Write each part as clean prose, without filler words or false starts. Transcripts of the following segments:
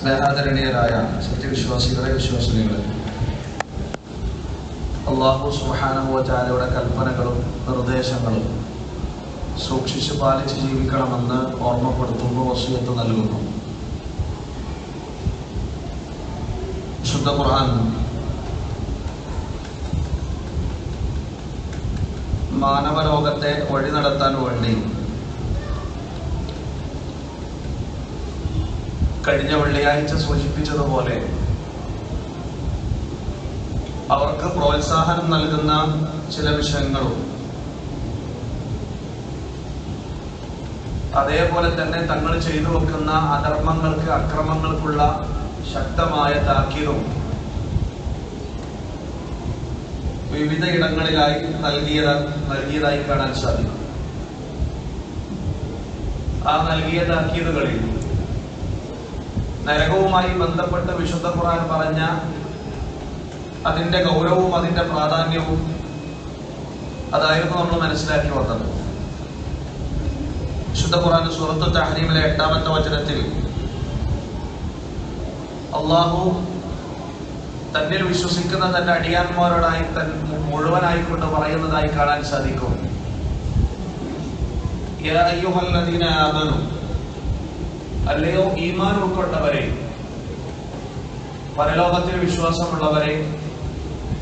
സ്നേഹാദരണീയരായ സത്യവിശ്വാസികളെ, വിശ്വാസിനികളെ, അല്ലാഹു സുബ്ഹാനഹു വ തആലയുടെ കൽപ്പനകളും നിർദ്ദേശങ്ങളും സൂക്ഷിച്ച് പാലിച്ച് ജീവിക്കണമെന്ന് ഓർമ്മപ്പെടുത്തുന്നു, വസിയത്ത് നൽകുന്നു. വിശുദ്ധ ഖുർആൻ മാനവലോകത്തെ വഴി നടത്താൻ വേണ്ടി കഴിഞ്ഞ വെള്ളിയാഴ്ച സൂചിപ്പിച്ചതുപോലെ അവർക്ക് പ്രോത്സാഹനം നൽകുന്ന ചില വിഷയങ്ങളും അതേപോലെ തന്നെ തങ്ങൾ ചെയ്തു വെക്കുന്ന അധർമ്മങ്ങൾക്ക്, അക്രമങ്ങൾക്കുള്ള ശക്തമായ താക്കീതും വിവിധ ഇടങ്ങളിലായി നൽകിയതായി കാണാൻ സാധിക്കും. ആ നൽകിയ താക്കീതുകളിൽ നരകവുമായി ബന്ധപ്പെട്ട് വിശുദ്ധ ഖുർആൻ പറഞ്ഞ അതിന്റെ ഗൗരവവും അതിന്റെ പ്രാധാന്യവും അതായിരുന്നു നമ്മൾ മനസ്സിലാക്കി വന്നത്. വിശുദ്ധ ഖുർആൻ സൂറത്തു തഹ്രീമിലെ 8-ാമത്തെ വചനത്തിൽ അല്ലാഹു തന്നിൽ വിശ്വസിക്കുന്ന തന്റെ അടിയാന്മാരോടായി മുഴുവനായിക്കൊണ്ട് പറയുന്നതായി കാണാൻ സാധിക്കും. യാ അയ്യുഹല്ലദീന ആമനൂ, അല്ലയോ ഈമാൻ ഉൾക്കൊണ്ടവരെ, പരലോകത്തിൽ വിശ്വാസമുള്ളവരെ,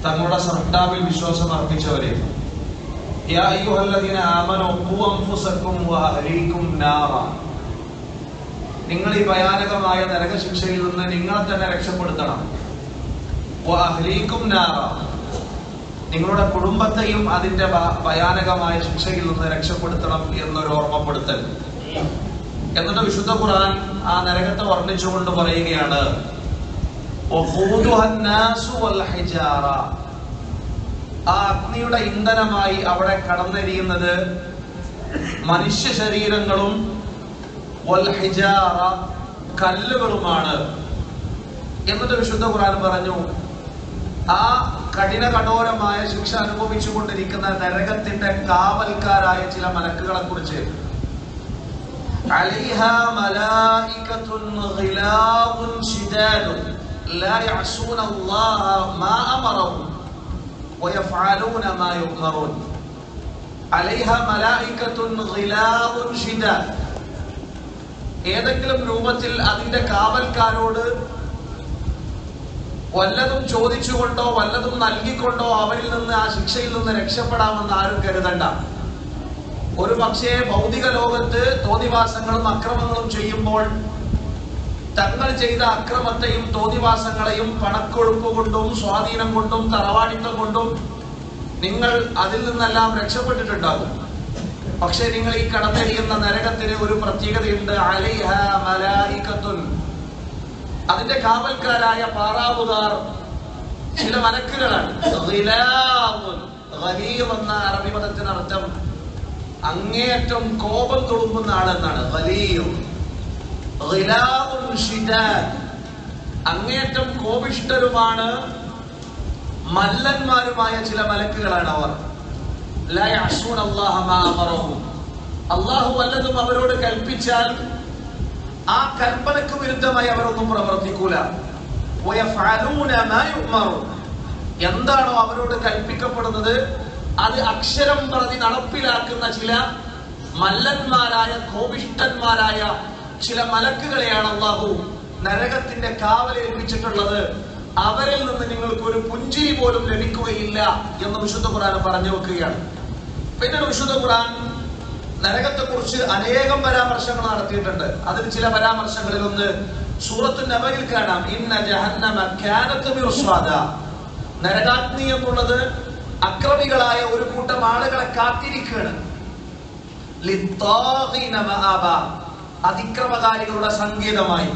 തങ്ങളുടെ സൃഷ്ടാവിൽ വിശ്വാസം അർപ്പിച്ചവരെ, യാ അയ്യുഹല്ലദീന ആമനൂ ഖൂ അൻഫുസക്കും വഅഹ്ലീകും നാറ, നിങ്ങൾ ഈ ഭയാനകമായ നരകശിക്ഷയിൽ നിന്ന് നിങ്ങളെ തന്നെ രക്ഷപ്പെടുത്തണം. വഅഹ്ലീകും നാറ, നിങ്ങളുടെ കുടുംബത്തെയും അതിന്റെ ഭയാനകമായ ശിക്ഷയിൽ നിന്ന് രക്ഷപ്പെടുത്തണം എന്നൊരു ഓർമ്മപ്പെടുത്തൽ. എന്നിട്ട് വിശുദ്ധ ഖുർആൻ ആ നരകത്തെ വർണ്ണിച്ചുകൊണ്ട് പറയുകയാണ്, ആ അഗ്നിയുടെ ഇന്ധനമായി അവിടെ കടന്നെരിയുന്നത് മനുഷ്യ ശരീരങ്ങളും കല്ലുകളുമാണ്. എന്നിട്ട് വിശുദ്ധ ഖുർആൻ പറഞ്ഞു, ആ കഠോരമായ ശിക്ഷ അനുഭവിച്ചു കൊണ്ടിരിക്കുന്ന നരകത്തിന്റെ കാവൽക്കാരായ ചില മലക്കുകളെ കുറിച്ച്, عليها ملائكة غلاظ شداد لا يعصون الله ما أمرهم ويفعلون ما يؤمرون. عليها ملائكة غلاظ شداد, ഏതെങ്കിലും രൂപത്തിൽ അതിന്റെ കാവൽക്കാരോട് വല്ലതും ചോദിച്ചുകൊണ്ടോ വല്ലതും നൽകിക്കൊണ്ടോ അവരിൽ നിന്ന് ആ ശിക്ഷയിൽ നിന്ന് രക്ഷപ്പെടാമെന്ന് ആരും കരുതണ്ട. ഒരു പക്ഷേ ഭൗതിക ലോകത്ത് തോന്നിവാസങ്ങളും അക്രമങ്ങളും ചെയ്യുമ്പോൾ തങ്ങൾ ചെയ്ത അക്രമത്തെയും തോന്നിവാസങ്ങളെയും പണക്കൊഴുപ്പ് കൊണ്ടും സ്വാധീനം കൊണ്ടും തറവാടിത്തം കൊണ്ടും നിങ്ങൾ അതിൽ നിന്നെല്ലാം രക്ഷപ്പെട്ടിട്ടുണ്ടാകും. പക്ഷെ നിങ്ങൾ ഈ കടന്നെരിയുന്ന നരകത്തിന് ഒരു പ്രത്യേകതയുണ്ട്. അലൈഹാ മലായികത്തുൻ, അതിന്റെ കാവൽക്കാരായ പാറാവുകാർ ചില മലക്കുകളാണ്. ഗലീദ് എന്ന അറബി പദത്തിനർത്ഥം അങ്ങേയറ്റം കോപം തുളുമ്പുന്ന ആളെന്നാണ്. അങ്ങേയറ്റം കോപിഷ്ഠരുമാണ്, മല്ലന്മാരുമായ ചില മലക്കുകളാണ് അവർ. അല്ലാഹു വല്ലതും അവരോട് കൽപ്പിച്ചാൽ ആ കൽപ്പനക്ക് വിരുദ്ധമായി അവരൊന്നും പ്രവർത്തിക്കൂല. എന്താണോ അവരോട് കൽപ്പിക്കപ്പെടുന്നത് അത് അക്ഷരം പ്രതി നടപ്പിലാക്കുന്ന ചില മല്ലന്മാരായ കോപിഷ്ഠന്മാരായ ചില മലക്കുകളെയാണ് അല്ലാഹു നരകത്തിന്റെ കാവലേൽപ്പിച്ചിട്ടുള്ളത്. അവരിൽ നിന്ന് നിങ്ങൾക്ക് ഒരു പുഞ്ചിരി പോലും ലഭിക്കുകയില്ല എന്ന് വിശുദ്ധ ഖുർആൻ പറഞ്ഞു വെക്കുകയാണ്. പിന്നീട് വിശുദ്ധ ഖുർആൻ നരകത്തെ കുറിച്ച് അനേകം പരാമർശങ്ങൾ നടത്തിയിട്ടുണ്ട്. അതിൽ ചില പരാമർശങ്ങളിൽ ഒന്ന് സൂറത്തു നബയിൽ കാണാം, ഇന്ന ജഹന്നമ കാനത് മിർസാദ, നരകാഗ്നി എന്നുള്ളത് അക്രമികളായ ഒരു കൂട്ടം ആളുകളെ കാത്തിരിക്കുകയാണ്. ലിത്താഗീന മആബ, അതിക്രമകാരികളുടെ സങ്കേതമായി.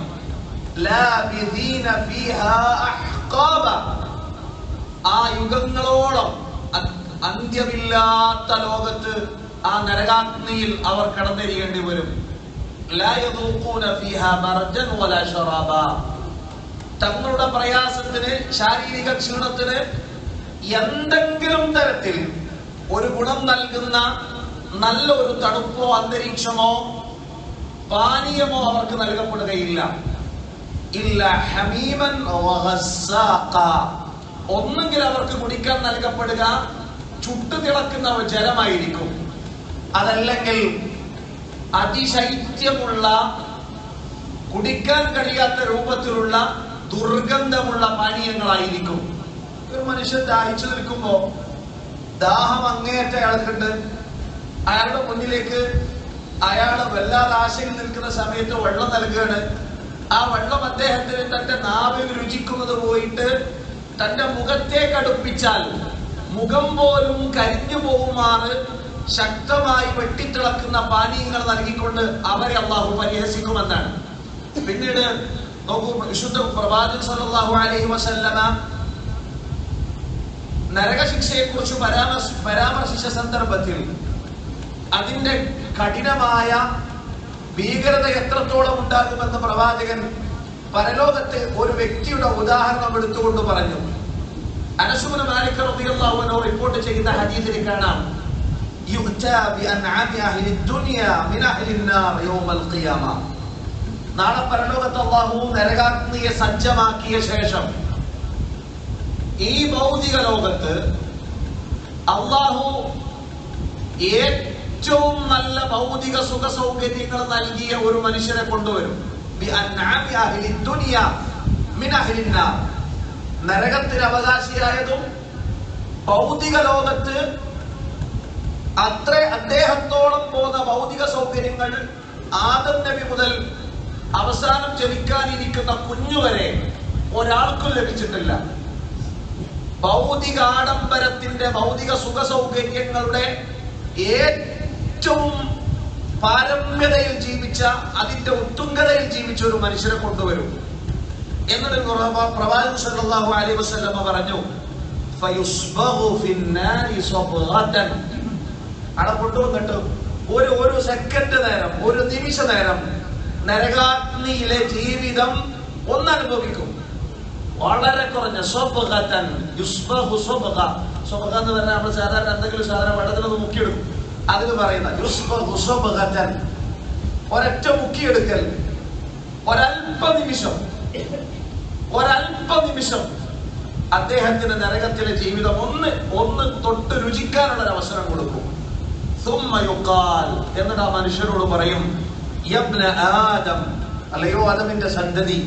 ലാബിദീന ഫീഹാ അഹ്ഖാബ, ആ യുഗങ്ങളോളം അന്ത്യമില്ലാത്ത ലോകത്ത് ആ നരകാഗ്നിയിൽ അവർ കടന്നെരിയേണ്ടി വരും. ലാ യദൂഖൂന ഫീഹാ ബർജൻ വലാ ശറാബ, തങ്ങളുടെ പ്രയാസത്തിന്, ശാരീരിക ക്ഷീണത്തിന് എന്തെങ്കിലും തരത്തിൽ ഒരു ഗുണം നൽകുന്ന നല്ല ഒരു തണുപ്പോ അന്തരീക്ഷമോ പാനീയമോ അവർക്ക് നൽകപ്പെടുകയില്ല. ഇല്ലാ ഹമീമൻ വഗസ്സാഖ. ഒന്നെങ്കിൽ അവർക്ക് കുടിക്കാൻ നൽകപ്പെടുക ചുട്ടു തിളക്കുന്ന ജലമായിരിക്കും, അതല്ലെങ്കിൽ അതിശൈത്യമുള്ള കുടിക്കാൻ കഴിയാത്ത രൂപത്തിലുള്ള ദുർഗന്ധമുള്ള പാനീയങ്ങളായിരിക്കും. ഒരു മനുഷ്യൻ ദാഹിച്ചു നിൽക്കുമ്പോ, ദാഹം അങ്ങേയറ്റ അയാൾക്കുണ്ട്, അയാളുടെ മുന്നിലേക്ക് അയാള് വല്ലാതെ ആശയിൽ നിൽക്കുന്ന സമയത്ത് വെള്ളം നൽകുകയാണ്. ആ വെള്ളം അദ്ദേഹത്തിന് തന്റെ നാവിൽ രുചിക്കുന്നത് പോയിട്ട് തന്റെ മുഖത്തേക്ക് അടുപ്പിച്ചാൽ മുഖം പോലും കരിഞ്ഞു പോകുമാറ് ശക്തമായി വെട്ടിത്തിളക്കുന്ന പാനീയങ്ങൾ നൽകിക്കൊണ്ട് അവരെ അള്ളാഹു പരിഹസിക്കുമെന്നാണ്. പിന്നീട് നോക്കൂ, വിശുദ്ധ പ്രവാചകൻ സല്ലല്ലാഹു അലൈഹി വസല്ലമ നരകശിക്ഷയെ കുറിച്ച് പരാമർശിച്ച സന്ദർഭത്തിൽ അതിന്റെ കഠിനമായ ഭീകരത എത്രത്തോളം ഉണ്ടാകുമെന്ന് പ്രവാചകൻ പരലോകത്തെ ഒരു വ്യക്തിയുടെ ഉദാഹരണം എടുത്തുകൊണ്ട് പറഞ്ഞു. അനസ് ഇബ്നു മാലിക് റളിയല്ലാഹു അൻഹു റിപ്പോർട്ട് ചെയ്യുന്ന ഹദീസിൽ കാണാം, യുഅ്താ ബിഅൻആമി അഹ്ലി ദുനിയ മിൻ അഹ്ലി നാർ യൗമൽ ഖിയാമ. നാളെ പരലോകത്ത് അല്ലാഹു നരകാഗ്നിയെ സജ്ജമാക്കിയ ശേഷം ഈ ഭൗതിക ലോകത്ത് അല്ലാഹു ഏറ്റവും നല്ല ഭൗതിക സുഖ സൗകര്യങ്ങൾ നൽകിയ ഒരു മനുഷ്യനെ കൊണ്ടുവരും. ബിഅൻആമി അഹ്ലി ദുനിയ മിൻ അഹ്ലി നാർ. നരകത്തിന് അവകാശിയായതും ഭൗതിക ലോകത്ത് അദ്ദേഹത്തോളം പോകുന്ന ഭൗതിക സൗകര്യങ്ങൾ ആദം നബി മുതൽ അവസാനം ജനിക്കാനിരിക്കുന്ന കുഞ്ഞുവരെ ഒരാൾക്കും ലഭിച്ചിട്ടില്ല. ഭൗതിക ആഡംബരത്തിന്റെ ഭൗതിക സുഖ സൗകര്യങ്ങളുടെ ഏറ്റവും പാരമ്യതയിൽ ജീവിച്ച, അതിന്റെ ഉത്തുംഗതയിൽ ജീവിച്ച ഒരു മനുഷ്യരെ കൊണ്ടുവരും. എന്നിട്ട് പ്രവാചകൻ സല്ലല്ലാഹു അലൈഹി വസല്ലമ പറഞ്ഞു, ഫയുസ്ബഗു ഫിന്നാരി സബ്ഗതൻ. അവിടെ കൊണ്ടുവന്നിട്ട് ഒരു സെക്കൻഡ് നേരം, ഒരു നിമിഷ നേരം നരകാഗ്നിയിലെ ജീവിതം ഒന്നനുഭവിക്കും. വളരെ കുറഞ്ഞ സബ്ഗതൻ, യുസ്ബഗു സബ്ഗ. സബ്ഗ എന്ന് പറഞ്ഞാൽ നമ്മൾ സാധാരണ എന്തെങ്കിലും സാധനം വെള്ളത്തിലൊന്ന് മുക്കിയെടുക്കും, അതിന് പറയുന്ന യുസ്ബഗു സബ്ഗതൻ, ഒരൊറ്റ മുക്കിയെടുക്കൽ. ഒരല്പ നിമിഷം അദ്ദേഹത്തിന് നരകത്തിലെ ജീവിതം ഒന്ന് തൊട്ട് രുചിക്കാനുള്ള ഒരു അവസരം കൊടുക്കും. സുമ്മ യുഖാൽ, എന്നിട്ട് ആ മനുഷ്യരോട് പറയും, യബ്ന ആദം, അല്ലയോ ആദമിന്റെ സന്തതി,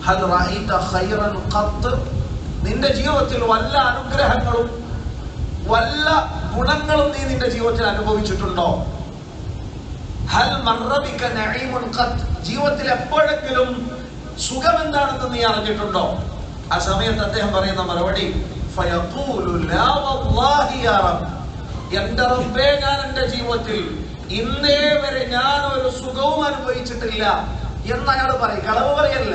ഹൽ റഅയ്ത ഖൈറൻ ഖത്ത്. നിന്റെ ജീവിതത്തിൽ വല്ല അനുഗ്രഹങ്ങളും വല്ല ഗുണങ്ങളും നീ നിന്റെ ജീവിതത്തിൽ അനുഭവിച്ചിട്ടുണ്ടോ? ഹൽ മർറ ബിക നഈമുൻ ഖത്ത്. ജീവിതത്തിൽ എപ്പോഴെങ്കിലും സുഖം എന്താണെന്ന് നീ അറിഞ്ഞിട്ടുണ്ടോ? ആ സമയത്ത് അദ്ദേഹം പറയുന്ന മറുപടി, ഫയഖൂലു ലാ വല്ലാഹി യാ റബ്ബ്. എന്റെ റബ്ബേ, ഞാൻ എന്റെ ജീവിതത്തിൽ ഇന്നേ വരെ ഞാൻ ഒരു സുഖവും അനുഭവിച്ചിട്ടില്ല എന്ന് അയാൾ പറയും. കളവ് പറയല്ല.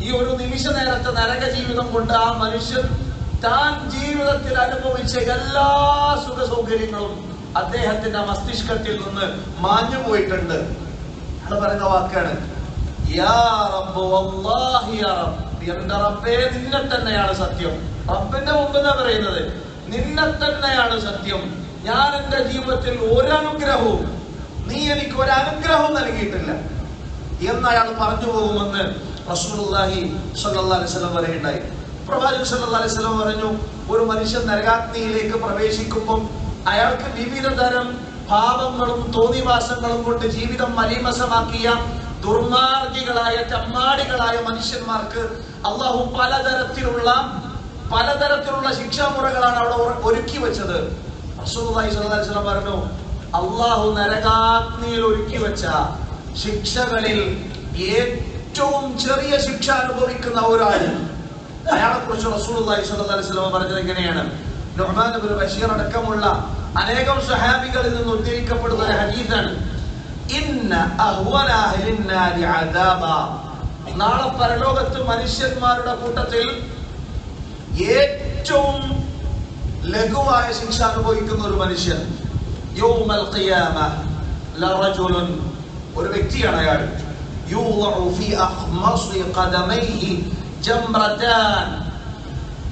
ഈ ഒരു നിമിഷ നേരത്തെ നരക ജീവിതം കൊണ്ട് ആ മനുഷ്യൻ താൻ ജീവിതത്തിൽ അനുഭവിച്ച എല്ലാ സുഖ സൗകര്യങ്ങളും അദ്ദേഹത്തിന്റെ മസ്തിഷ്കത്തിൽ നിന്ന് മാഞ്ഞു പോയിട്ടുണ്ട്. അയാൾ പറയുന്ന വാക്കാണ്, യാ റബ്ബ് വല്ലാഹി യാ റബ്ബ്. എന്റെ റബ്ബേ, നിന്നെ തന്നെയാണ് സത്യം. റബ്ബിന്റെ മുമ്പ് എന്താ പറയുന്നത്? നിന്നെ തന്നെയാണ് സത്യം. ഞാൻ എന്റെ ജീവിതത്തിൽ ഒരനുഗ്രഹവും, നീ എനിക്ക് ഒരനുഗ്രഹവും നൽകിയിട്ടില്ല എന്ന് അയാൾ പറഞ്ഞു പോകുമെന്ന് റസൂലുള്ളാഹി സ്വല്ലല്ലാഹു അലൈഹി വസല്ലം പറയുണ്ടായി. പ്രവാചകൻ സ്വല്ലല്ലാഹു അലൈഹി വസല്ലം പറഞ്ഞു, ഒരു മനുഷ്യൻ നരകാഗ്നിയിലേക്ക് പ്രവേശിക്കുമ്പോൾ അയാൾക്ക് വിവിധ തരം പാപങ്ങളും തോന്നിവാസങ്ങളും കൊണ്ട് ജീവിതം മലീമസമാക്കിയ ദുർമാർഗികളായ ചമ്മാടികളായ മനുഷ്യന്മാർക്ക് അള്ളാഹു പലതരത്തിലുള്ള ശിക്ഷാമുറകളാണ് അവിടെ ഒരുക്കി വെച്ചത്. റസൂലുള്ളാഹി സ്വല്ലല്ലാഹു അലൈഹി വസല്ലം പറഞ്ഞു, അള്ളാഹു നരകാഗ്നിയിൽ ഒരുക്കി വെച്ച ശിക്ഷകളിൽ ഏറ്റവും ചെറിയ ശിക്ഷ അനുഭവിക്കുന്ന ഒരാള്, അയാളെ കുറിച്ച് റസൂലുള്ളാഹി സ്വല്ലല്ലാഹു അലൈഹി വസല്ലം പറഞ്ഞത് എങ്ങനെയാണ്? നുഅ്മാൻ ഇബ്നു ബശീർ അടക്കമുള്ള അനേകം സ്വഹാബികളിൽ നിന്ന് ഉദ്ധരിക്കപ്പെടുന്ന ഒരു ഹദീസാണ്. ഇന്ന അഹ്വന അഹ്ലിൻ നാരി അദാബ. നാളെ പരലോകത്ത് മനുഷ്യന്മാരുടെ കൂട്ടത്തിൽ ഏറ്റവും ലഘുവായ ശിക്ഷ അനുഭവിക്കുന്ന ഒരു മനുഷ്യൻ, യൗമൽ ഖിയാമ ലറജുലുൻ, ഒരു വ്യക്തിയാണ് അയാൾ, യൂളഉ ഫീ അഖ്മസി ഖദമൈഹി ജംറതാൻ.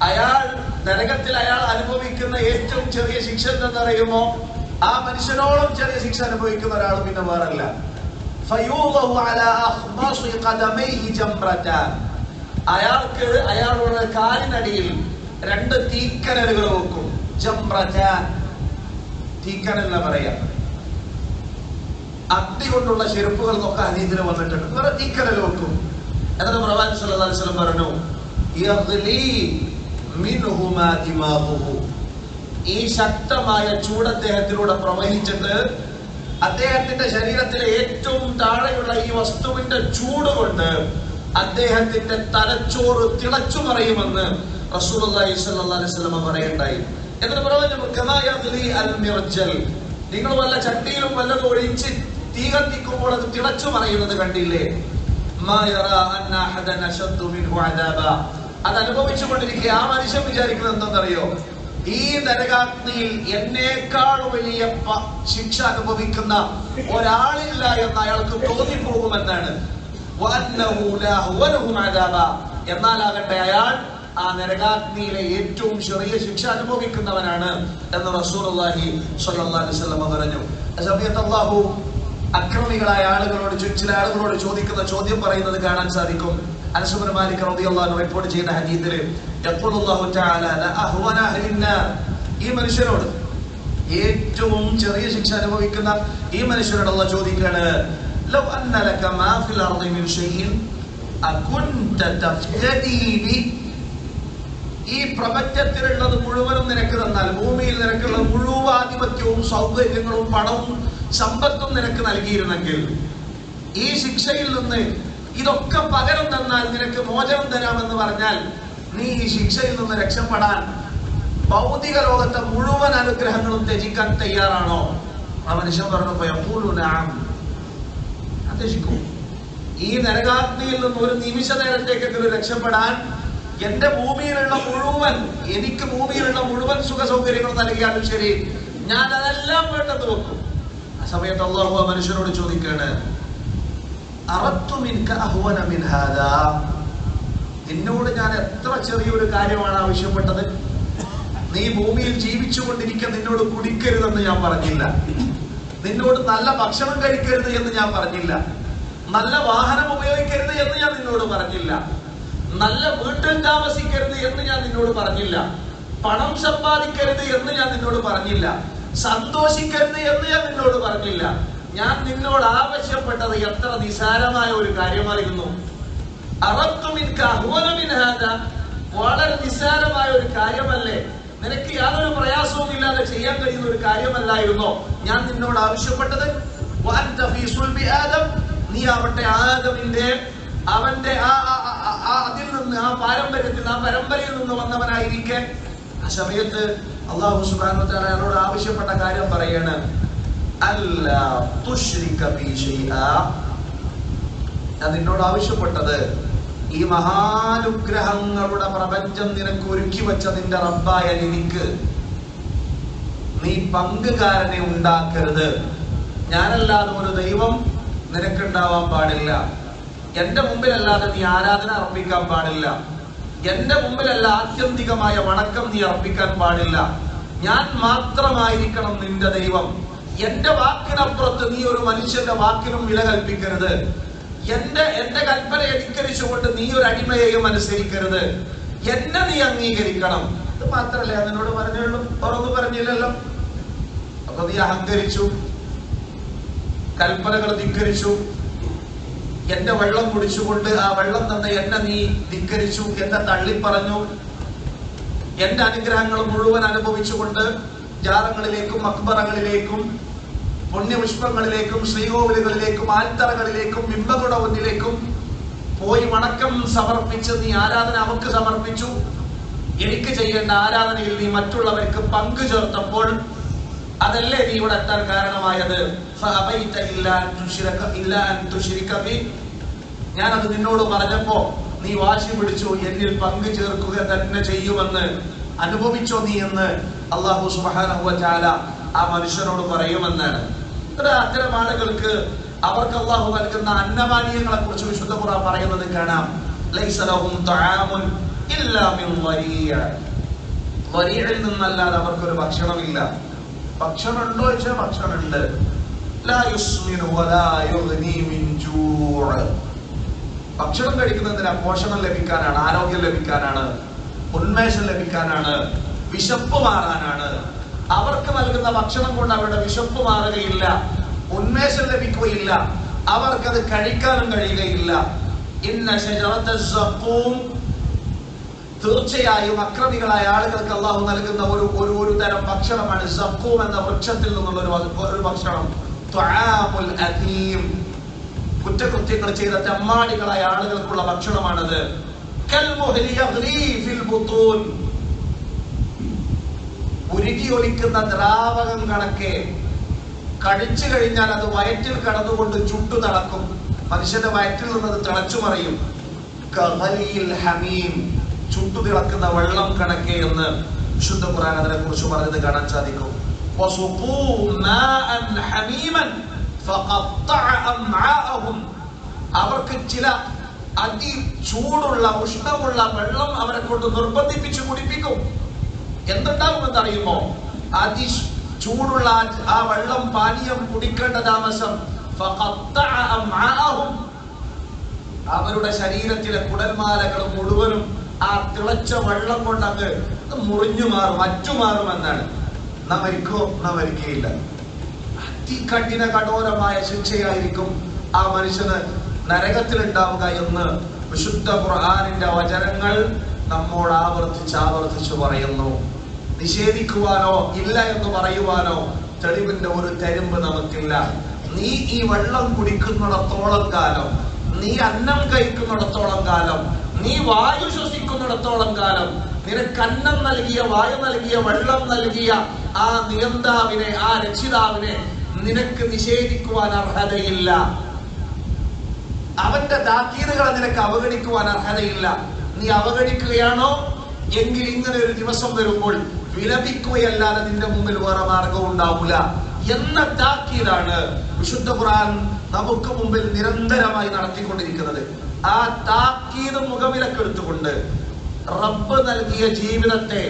അയാൾ നരകത്തിൽ അയാൾ അനുഭവിക്കുന്ന ഏറ്റവും ചെറിയ ശിക്ഷ എന്തെന്നറിയുമോ? ആ മനുഷ്യനോളം ചെറിയ ശിക്ഷ അനുഭവിക്കുന്ന ഒരാൾ പിന്നെ വേറല്ല. ഫയൂളഹു അലാ അഖ്മാസി ഖദമൈഹി ജംറതാൻ. അയാൾക്ക് അയാളുടെ കാലിനടിയിൽ 2 തീക്കനലുകൾ വെക്കും. ജംറതാൻ, തീക്കനൽ എന്ന് പറയാം. അഗ്നി കൊണ്ടുള്ള ചെരുപ്പുകൾ എന്നൊക്കെ ഹദീസിൽ വന്നിട്ടുണ്ട്. വേറെ തീക്കനൽ വെക്കും. എന്നിട്ട് പ്രവാചകൻ സല്ലല്ലാഹു അലൈഹി വസല്ലം പറഞ്ഞു, യഗ്ലി മിൻഹുമാ ദിമാഹുഹു. ഈ ശക്തമായ ചൂട് അദ്ദേഹത്തിലൂടെ പ്രവഹിച്ചിട്ട് അദ്ദേഹത്തിന്റെ ശരീരത്തിലെ ഏറ്റവും താഴെയുള്ള ഈ വസ്തുവിന്റെ ചൂട് കൊണ്ട് അദ്ദേഹത്തിന്റെ തലച്ചോറ് തിളച്ചു മറിയുമെന്ന് റസൂലുള്ളാഹി സ്വല്ലല്ലാഹു അലൈഹി വസല്ലം പറയുണ്ടായി. എന്നിട്ട് പറഞ്ഞു, കമാ യഗ്ലി അൽ മിർജൽ. നിങ്ങൾ വല്ല ചട്ടിയിലും വല്ലതും ഒഴിച്ച് തീ കത്തിക്കുമ്പോൾ അത് തിളച്ചു മറിയുന്നത് കണ്ടില്ലേ? മാ യറാ അന്ന അഹദൻ അശദ്ദു മിൻഹു അദാബ. അത് അനുഭവിച്ചുകൊണ്ടിരിക്കുക ആ മനുഷ്യൻ വിചാരിക്കുന്നത് എന്താണെന്നറിയോ? ഈ നരകാഗ്നിയിൽ എന്നേക്കാൾ വലിയ ശിക്ഷ അനുഭവിക്കുന്ന ഒരാളില്ല എന്ന് അയാൾക്ക് തോന്നിപ്പോകുമെന്നാണ്. എന്നാലാകട്ടെ അയാൾ ആ നരകാഗ്നിയിലെ ഏറ്റവും ചെറിയ ശിക്ഷ അനുഭവിക്കുന്നവനാണ് എന്ന് റസൂലുള്ളാഹി സ്വല്ലല്ലാഹു അലൈഹി വസല്ലം പറഞ്ഞു. ആ സമയത്ത് അല്ലാഹു അക്രമികളായ ആളുകളോട്, ചില ആളുകളോട് ചോദിക്കുന്ന ചോദ്യം പറയുന്നത് കാണാൻ സാധിക്കും. അനസ് ഇബ്നു മാലിക് റളിയല്ലാഹു അൻഹു റിപ്പോർട്ട് ചെയ്ത ഹദീസിൽ യഖൂലുല്ലാഹു തആല ല അഹ്വന അഹ്ലിന്നാർ. ഈ മനുഷ്യരോട്, ഏറ്റവും ചെറിയ ശിക്ഷ അനുഭവിക്കുന്ന ഈ മനുഷ്യരോട് അല്ലാഹു ചോദിക്കുകയാണ്, ലൗ അന്ന ലക മാ ഫിൽ അർദി മിൻ ഷൈഇൻ അകുൻത തഫ്തദി ബി. ഈ പ്രപഞ്ചത്തിലുള്ളത് മുഴുവനും നിനക്ക് തന്നാൽ, ഭൂമിയിൽ നിനക്കുള്ള മുഴുവൻ ആധിപത്യവും സൗകര്യങ്ങളും പണവും സമ്പത്തും നിനക്ക് നൽകിയിരുന്നെങ്കിൽ, ഈ ശിക്ഷയിൽ നിന്ന് ഇതൊക്കെ പകരം തന്നാൽ നിനക്ക് മോചനം തരാമെന്ന് പറഞ്ഞാൽ നീ ഈ ശിക്ഷയിൽ നിന്ന് രക്ഷപ്പെടാൻ ഭൗതിക ലോകത്തെ മുഴുവൻ അനുഗ്രഹങ്ങളും ത്യജിക്കാൻ തയ്യാറാണോ? ആ മനുഷ്യൻ പറഞ്ഞപ്പോ യഖൂലു നഅം. ത്യജിക്കും. ഈ നരകാഗ്നിയിൽ നിന്ന് ഒരു നിമിഷ നേരത്തേക്കെങ്കിലും രക്ഷപ്പെടാൻ എന്റെ ഭൂമിയിലുള്ള മുഴുവൻ, എനിക്ക് ഭൂമിയിലുള്ള മുഴുവൻ സുഖ സൗകര്യങ്ങൾ നൽകിയാലും ശരി, ഞാൻ അതെല്ലാം വേണ്ടത് വെക്കും. ആ സമയത്ത് അല്ലാഹു ആ മനുഷ്യനോട് ചോദിക്കുകയാണ്, അറദ്തു മിൻക അഹ്വന മിൻ ഹാദാ. നിന്നോട് ഞാൻ എത്ര ചെറിയൊരു കാര്യമാണ് ആവശ്യപ്പെട്ടത്? നീ ഭൂമിയിൽ ജീവിച്ചുകൊണ്ടിരിക്കുക നിന്നോട് കുടിക്കരുതെന്ന് ഞാൻ പറഞ്ഞില്ല, നിന്നോട് നല്ല ഭക്ഷണം കഴിക്കരുത് എന്ന് ഞാൻ പറഞ്ഞില്ല, നല്ല വാഹനം ഉപയോഗിക്കരുത് എന്ന് ഞാൻ നിന്നോട് പറഞ്ഞില്ല, നല്ല വീട്ടിൽ താമസിക്കരുത് എന്ന് ഞാൻ നിന്നോട് പറഞ്ഞില്ല, പണം സമ്പാദിക്കരുത് എന്ന് ഞാൻ നിന്നോട് പറഞ്ഞില്ല, സന്തോഷിക്കരുത് എന്ന് ഞാൻ നിന്നോട് പറഞ്ഞില്ല. ഞാൻ നിന്നോട് ആവശ്യപ്പെട്ടത് എത്ര നിസാരമായ ഒരു കാര്യമായിരുന്നു. വളരെ നിസാരമായ ഒരു കാര്യമല്ലേ? നിനക്ക് യാതൊരു പ്രയാസവും ഇല്ലാതെ ചെയ്യാൻ കഴിയുന്ന ഒരു കാര്യമല്ലായിരുന്നോ ഞാൻ നിന്നോട് ആവശ്യപ്പെട്ടത്? നീ ആവട്ടെ ആദമിന്റെ, അവന്റെ അതിൽ നിന്ന്, ആ പാരമ്പര്യത്തിൽ, ആ പരമ്പരയിൽ നിന്ന് വന്നവനായിരിക്കെ. ആ സമയത്ത് അല്ലാഹു സുബ്ഹാനഹു വ തആല എന്നോട് ആവശ്യപ്പെട്ട കാര്യം പറയാണ്, അല്ലാ തുശ്രിക ബി ശൈആ. ഞാൻ നിന്നോട് ആവശ്യപ്പെട്ടത്, ഈ മഹാനുഗ്രഹങ്ങളുടെ പ്രപഞ്ചം നിനക്ക് ഒരുക്കി വെച്ച നിന്റെ റബ്ബായ എനിക്ക് നീ പങ്കുകാരനെ ഉണ്ടാക്കരുത്. ഞാനല്ലാതെ ഒരു ദൈവം നിനക്കുണ്ടാവാൻ പാടില്ല. എന്റെ മുമ്പിലല്ലാതെ നീ ആരാധന അർപ്പിക്കാൻ പാടില്ല. എന്റെ മുമ്പിലല്ല ആത്യന്തികമായ വണക്കം നീ അർപ്പിക്കാൻ പാടില്ല. ഞാൻ മാത്രമായിരിക്കണം നിന്റെ ദൈവം. എന്റെ വാക്കിനപ്പുറത്ത് നീ ഒരു മനുഷ്യന്റെ വാക്കിനും വില കൽപ്പിക്കരുത്. എന്റെ കൽപ്പനയെ ധിക്കരിച്ചുകൊണ്ട് നീ ഒരു അടിമയെയും അനുസരിക്കരുത്. എന്നെ നീ അംഗീകരിക്കണം. ഇത് മാത്രല്ലേ ഞാൻ നിന്നോട് പറഞ്ഞുള്ളൂ, തുറന്നു പറഞ്ഞില്ലല്ലോ. അപ്പൊ നീ അഹങ്കരിച്ചു, കൽപ്പനകൾ ധിക്കരിച്ചു, എന്റെ വെള്ളം കുടിച്ചുകൊണ്ട് ആ വെള്ളം തന്ന എന്നെ നീ ധിക്കരിച്ചു, എന്നെ തള്ളിപ്പറഞ്ഞു. എന്റെ അനുഗ്രഹങ്ങൾ മുഴുവൻ അനുഭവിച്ചുകൊണ്ട് ജാറങ്ങളിലേക്കും മക്ബറകളിലേക്കും പുണ്യപുഷ്പങ്ങളിലേക്കും ശ്രീകോവിലുകളിലേക്കും ആൽത്തറകളിലേക്കും ബിംബങ്ങളുടെ മുന്നിലേക്കും പോയി വണക്കം സമർപ്പിച്ച് നീ ആരാധന അവർക്ക് സമർപ്പിച്ചു. എനിക്ക് ചെയ്യേണ്ട ആരാധനയിൽ നീ മറ്റുള്ളവർക്ക് പങ്കു ചേർത്തപ്പോൾ അതല്ലേ നീ ഇവിടെ എത്താൻ കാരണമായത്. ഞാനത് നിന്നോട് പറഞ്ഞപ്പോ നീ വാശി പിടിച്ചു, എന്നിൽ പങ്കു ചേർക്കുക തന്നെ ചെയ്യുമെന്ന്. അനുഭവിച്ചോ നീ എന്ന് അല്ലാഹു സുബ്ഹാനഹു വ തആല ആ മനുഷ്യനോട് പറയുമെന്നാണ്. അത്തരം ആളുകൾക്ക് അവർക്ക് അല്ലാഹു നൽകുന്ന അന്നപാനീയങ്ങളെ കുറിച്ച് വിശുദ്ധ ഖുർആൻ പറയുന്നത് കാണാം. ലൈസ ലഹും തആമുൻ ഇല്ലാ മിൻ വരീഅ. വരീഅയിൽ നിന്നല്ലാതെ അവർക്കൊരു ഭക്ഷണമില്ല. ഭക്ഷണം ഉണ്ടോ ചോദിച്ചാൽ ഭക്ഷണമുണ്ട്. ലാ യുസ്മിനു വലാ യുഗ്നി മിൻ ജൂഅ്. ഭക്ഷണം കഴിക്കുന്നതിന് പോഷണം ലഭിക്കാനാണ്, ആരോഗ്യം ലഭിക്കാനാണ്, ഉന്മേഷം ലഭിക്കാനാണ്, വിശപ്പ് മാറാനാണ്. അവർക്ക് നൽകുന്ന ഭക്ഷണം കൊണ്ട് അവരുടെ വിശപ്പ് മാറുകയില്ല, ഉന്മേഷം ലഭിക്കുകയില്ല, അവർക്കത് കഴിക്കാനും കഴിയുകയില്ല. ഇന്ന ശജറത സഖൂം, തീർച്ചയായും അക്രമികളായ ആളുകൾക്ക് അള്ളാഹു നൽകുന്ന ഒരു തരം ഭക്ഷണമാണ് സഖൂം എന്ന വൃക്ഷത്തിൽ നിന്നുള്ള ഒരു ഭക്ഷണം. തുആമുൽ അഥീം, കുറ്റകൃത്യങ്ങൾ ചെയ്ത തെമ്മാടികളായ ആളുകൾക്കുള്ള ഭക്ഷണമാണത്. കൽമുഹ്ലി യഗ്ലീ ഫിൽ ബുത്തൂൻ, ഉരുകി ഒലിക്കുന്ന ദ്രാവകം കണക്കെ കഴിച്ചു കഴിഞ്ഞാൽ അത് വയറ്റിൽ കടന്നുകൊണ്ട് ചുട്ടു തിളക്കും. മനുഷ്യന്റെ വയറ്റിൽ നിന്നത് തിളച്ചു മറിയും. കഗലിൽ ഹമീം, ചുട്ടു തിളക്കുന്ന വെള്ളം കണക്കെ എന്ന് വിശുദ്ധ ഖുർആൻ അതിനെ കുറിച്ച് പറഞ്ഞത് കാണാൻ സാധിക്കും. വസുഖൂ മാഅൻ ഹമീമൻ ഫഖത്തഅ അംആഅഹും, അവർക്ക് ചില അതി ചൂടുള്ള ഉഷ്ണമുള്ള വെള്ളം അവരെ കൊണ്ട് നിർബന്ധിപ്പിച്ച് കുടിപ്പിക്കും. എന്തുണ്ടാവുമെന്ന് അറിയുമോ? അതി ചൂടുള്ള ആ വെള്ളം പാനീയം കുടിക്കേണ്ട താമസം ഫഖത്തഅ അംആഅഹും, അവരുടെ ശരീരത്തിലെ കുടൽമാലകൾ മുഴുവനും ആ തിളച്ച വെള്ളം കൊണ്ട് അങ്ങ് മുറിഞ്ഞു മാറും, അറ്റുമാറുമെന്നാണ്. നാം മരിക്കോ? നാം മരിക്കുകയില്ല. അതികഠിന കഠോരമായ ശിക്ഷയായിരിക്കും ആ മനുഷ്യന് നരകത്തിൽ ഉണ്ടാവുക എന്ന് വിശുദ്ധ ഖുർആനിന്റെ വചനങ്ങൾ നമ്മോട് ആവർത്തിച്ച് പറയുന്നു. നിഷേധിക്കുവാനോ ഇല്ല എന്ന് പറയുവാനോ തെളിവിന്റെ ഒരു തരിമ്പ് നമുക്കില്ല. നീ ഈ വെള്ളം കുടിക്കുന്നിടത്തോളം കാലം, നീ അന്നം കഴിക്കുന്നിടത്തോളം കാലം, നീ വായു ശ്വസിക്കുന്നിടത്തോളം കാലം, നിനക്ക് അന്നം നൽകിയ, വായു നൽകിയ, വെള്ളം നൽകിയ ആ നിയന്താവിനെ, ആ രക്ഷിതാവിനെ നിനക്ക് നിഷേധിക്കുവാൻ അർഹതയില്ല. അവന്റെ താക്കീതുകളെ നിനക്ക് അവഗണിക്കുവാൻ അർഹതയില്ല. നീ അവഗണിക്കുകയാണോ എങ്കിൽ ഇങ്ങനെ ഒരു ദിവസം വരുമ്പോൾ വിലപിക്കുകയല്ലാതെ നിന്റെ മുമ്പിൽ വേറെ മാർഗം ഉണ്ടാവില്ല എന്ന താക്കീതാണ് വിശുദ്ധ ഖുർആൻ നമുക്ക് മുമ്പിൽ നിരന്തരമായി നടത്തിക്കൊണ്ടിരിക്കുന്നത്. ആ താക്കീത് മുഖവിലക്കെടുത്തുകൊണ്ട് റബ്ബ് നൽകിയ ജീവിതത്തെ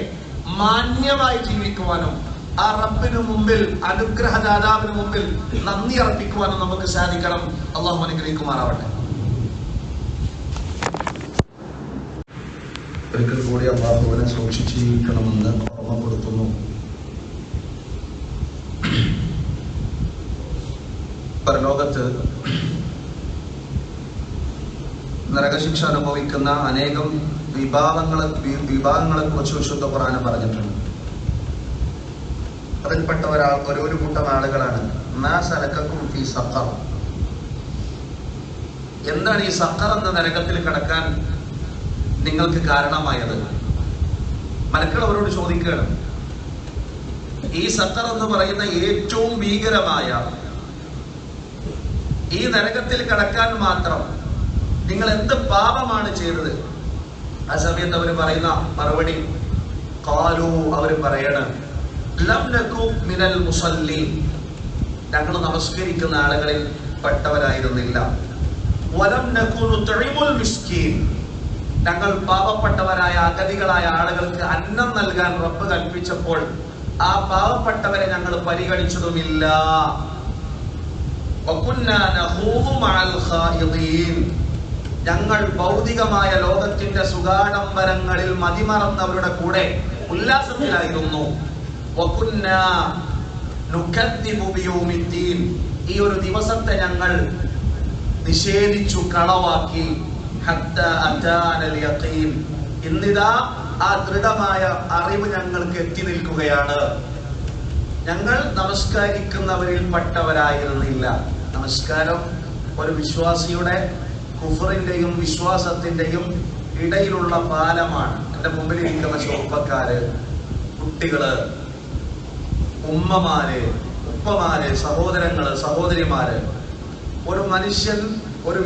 മാന്യമായി ജീവിക്കുവാനും ആ റബ്ബിന് മുമ്പിൽ, അനുഗ്രഹദാതാവിന് മുമ്പിൽ നന്ദി അർപ്പിക്കുവാനും നമുക്ക് സാധിക്കണം. അള്ളാഹു അനുഗ്രഹിക്കുമാറാവട്ടെ. ഒരിക്കൽ കൂടി അള്ളാഹുവിനെ സൂക്ഷിച്ച് ജീവിക്കണമെന്ന് ഓർമ്മപ്പെടുത്തുന്നു. പരലോകത്ത് നരകശിക്ഷ അനുഭവിക്കുന്ന അനേകം വിഭാഗങ്ങളെ കുറിച്ച് വിശുദ്ധ ഖുർആൻ പറഞ്ഞിട്ടുണ്ട്. അതിൽപ്പെട്ട ഒരു കൂട്ടം ആളുകളാണ് മാ സലക്കക്കും ഫീ സഖർ. എന്താണ് ഈ സഖർ എന്ന നരകത്തിൽ കടക്കാൻ നിങ്ങൾക്ക് കാരണമായത്? മലക്കൾ അവരോട് ചോദിക്കുകയാണ്, ഈ സഖർ എന്ന് പറയുന്ന ഏറ്റവും ഭീകരമായ ഈ നരകത്തിൽ കടക്കാൻ മാത്രം നിങ്ങൾ എന്ത് പാപമാണ് ചെയ്തത്? ആ സമയത്ത് അവർ പറയുന്ന മറുപടി, ഖാലൂ, അവർ പറയണം, ലം നകു മിനൽ മുസല്ലീൻ, ഞങ്ങൾ നമസ്കരിക്കുന്ന ആളുകളിൽ പെട്ടവരായിരുന്നില്ല. വലം നകു നുത്ഇമുൽ മിസ്കീൻ, ഞങ്ങൾ പാവപ്പെട്ടവരായ അഗതികളായ ആളുകൾക്ക് അന്നം നൽകാൻ റബ്ബ് കൽപ്പിച്ചപ്പോൾ ആ പാവപ്പെട്ടവരെ ഞങ്ങൾ പരിഗണിച്ചതുമില്ല. വകുന്നാ നഖൂദു മഅൽ ഖായിദീൻ, ഞങ്ങൾ ഭൗതികമായ ലോകത്തിന്റെ സുഖാഡംബരങ്ങളിൽ മതിമറന്നവരുടെ കൂടെ ഉല്ലാസത്തിലായിരുന്നു. വകുന്നാ നുകദ്ദിബു ബിയൗമിദ്ദീൻ, ഈ ഒരു ദിവസത്തെ ഞങ്ങൾ നിഷേധിച്ചു, കളവാക്കി. ഹത്താ അതാനൽ യഖീൻ, ഇന്നിതാ ആ ദൃഢമായ അറിവ് ഞങ്ങൾക്ക് എത്തി നിൽക്കുകയാണ്. ഞങ്ങൾ നമസ്കരിക്കുന്നവരിൽ പെട്ടവരായിരുന്നില്ല. നമസ്കാരം ഒരു വിശ്വാസിയുടെ കുഫറിന്റെയും വിശ്വാസത്തിന്റെയും ഇടയിലുള്ള പാലമാണ്. എന്റെ മുമ്പിൽ ഇരിക്കുന്ന ചെറുപ്പക്കാര്, കുട്ടികള്, ഉമ്മമാര്, ഉപ്പമാര്, സഹോദരങ്ങള്, സഹോദരിമാര്, ഒരു മനുഷ്യൻ, ഒരു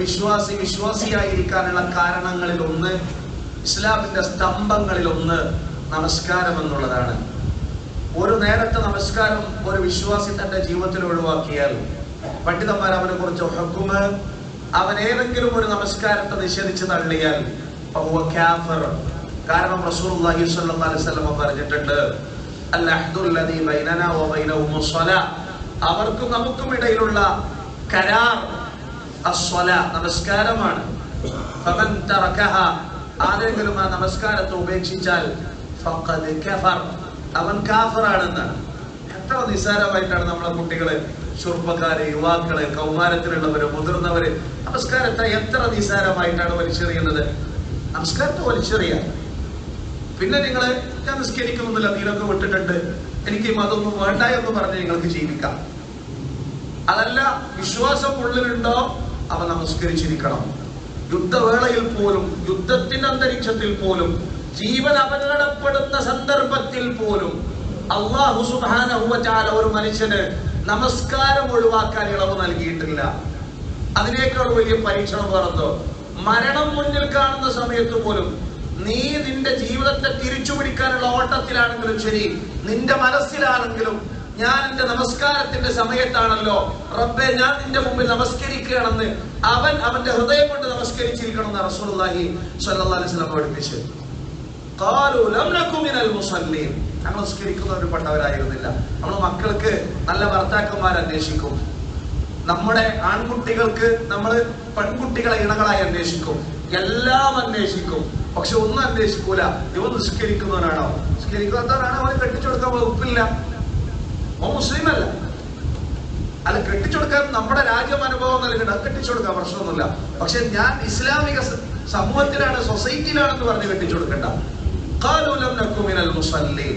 വിശ്വാസിയായിരിക്കാനുള്ള കാരണങ്ങളിൽ ഒന്ന്, ഇസ്ലാമിന്റെ സ്തംഭങ്ങളിൽ ഒന്ന് നമസ്കാരം എന്നുള്ളതാണ്. ഒരു നേരത്തെ നമസ്കാരം ഒരു വിശ്വാസി തന്റെ ജീവിതത്തിൽ ഒഴിവാക്കിയാൽ പണ്ഡിതന്മാർ അവനെ കുറിച്ച് ഹുക്മ്, അവൻ ഏതെങ്കിലും ഒരു നമസ്കാരത്തെ നിഷേധിച്ച് തള്ളിയാൽ കാഫിർ. കാരണം റസൂലുള്ളാഹി സ്വല്ലല്ലാഹു അലൈഹി വസല്ലം പറഞ്ഞിട്ടുണ്ട്, അൽ അഹ്ദുല്ലദീ ബൈനനാ വ ബൈനഹും സ്വലാ, അവർക്കും നമുക്കും ഇടയിലുള്ള കരാർ അസ്വല, നമസ്കാരമാണ്. ഫമൻ തറകഹ, ആരെങ്കിലും ആ നമസ്കാരത്തെ ഉപേക്ഷിച്ചാൽ ഫഖദ് കഫർ, അവൻ കാഫിറാണെന്നാണ്. എത്ര നിസ്സാരമായിട്ടാണ് നമ്മളെ കുട്ടികള്, ചെറുപ്പക്കാര്, യുവാക്കള്, കൗമാരത്തിലുള്ളവര്, മുതിർന്നവര് നമസ്കാരത്തെ എത്ര നിസ്സാരമായിട്ടാണ് വലിച്ചെറിയുന്നത്. നമസ്കാരത്തെ വലിച്ചെറിയ. പിന്നെ നിങ്ങള് ഞാൻ നിസ്കരിക്കുന്നില്ല, നീലൊക്കെ വിട്ടിട്ടുണ്ട്, എനിക്ക് അതൊന്നും വേണ്ട എന്ന് പറഞ്ഞ് നിങ്ങൾക്ക് ജീവിക്കാം. അതല്ല, വിശ്വാസം ഉള്ളിലുണ്ടോ അവ നമസ്കരിച്ചിരിക്കണം. യുദ്ധവേളയിൽ പോലും, യുദ്ധത്തിന്റെ അന്തരീക്ഷത്തിൽ പോലും, ജീവൻ അപകടപ്പെടുന്ന സന്ദർഭത്തിൽ പോലും അല്ലാഹു സുബ്ഹാനഹു വ തആല ഒരു മനുഷ്യന് നമസ്കാരം ഒഴിവാക്കാൻ ഇളവ് നൽകിയിട്ടില്ല. അതിനേക്കാൾ വലിയ പരീക്ഷണം പറഞ്ഞോ? മരണം മുന്നിൽ കാണുന്ന സമയത്ത് പോലും നീ നിന്റെ ജീവിതത്തെ തിരിച്ചു പിടിക്കാനുള്ള ഓട്ടത്തിലാണെങ്കിലും ശരി, നിന്റെ മനസ്സിലാണെങ്കിലും ഞാൻ എന്റെ നമസ്കാരത്തിന്റെ സമയത്താണല്ലോ റബ്ബേ ഞാൻ നിന്റെ മുമ്പിൽ നമസ്കരിക്കുകയാണെന്ന് അവൻ അവന്റെ ഹൃദയം കൊണ്ട് നമസ്കരിച്ചിരിക്കണം എന്ന് റസൂലുള്ളാഹി സ്വല്ലല്ലാഹു അലൈഹി വസല്ലം പഠിപ്പിച്ചു. ഖാലൂ ലം നകു മിനൽ മുസല്ലീൻ, ഞങ്ങൾ നിസ്കരിക്കുന്നവരായിരുന്നില്ല. നമ്മൾ മക്കൾക്ക് നല്ല ഭർത്താക്കന്മാർ അന്വേഷിക്കും, നമ്മുടെ ആൺകുട്ടികൾക്ക് നമ്മൾ പെൺകുട്ടികളെ ഇണകളായി അന്വേഷിക്കും, എല്ലാം അന്വേഷിക്കും. പക്ഷെ ഒന്നും അന്വേഷിക്കൂല, ഇവ നിസ്കരിക്കുന്നവനാണോ, നിസ്കരിക്കാത്തവനാണോ, അവന് കെട്ടിച്ചെടുക്കാൻ വകുപ്പില്ല, ഓ മുസ്ലിം അല്ല. അല്ല, കെട്ടിച്ചെടുക്കാൻ നമ്മുടെ രാജ്യം അനുഭവം നൽകണ്ട, കെട്ടിച്ചെടുക്കാൻ പ്രശ്നമൊന്നുമില്ല. പക്ഷെ ഞാൻ ഇസ്ലാമിക സമൂഹത്തിലാണ്, സൊസൈറ്റിയിലാണെന്ന് പറഞ്ഞ് കെട്ടിച്ചെടുക്കണ്ട. ഖാലൂ ലം നകു മിനൽ മുസല്ലീൻ,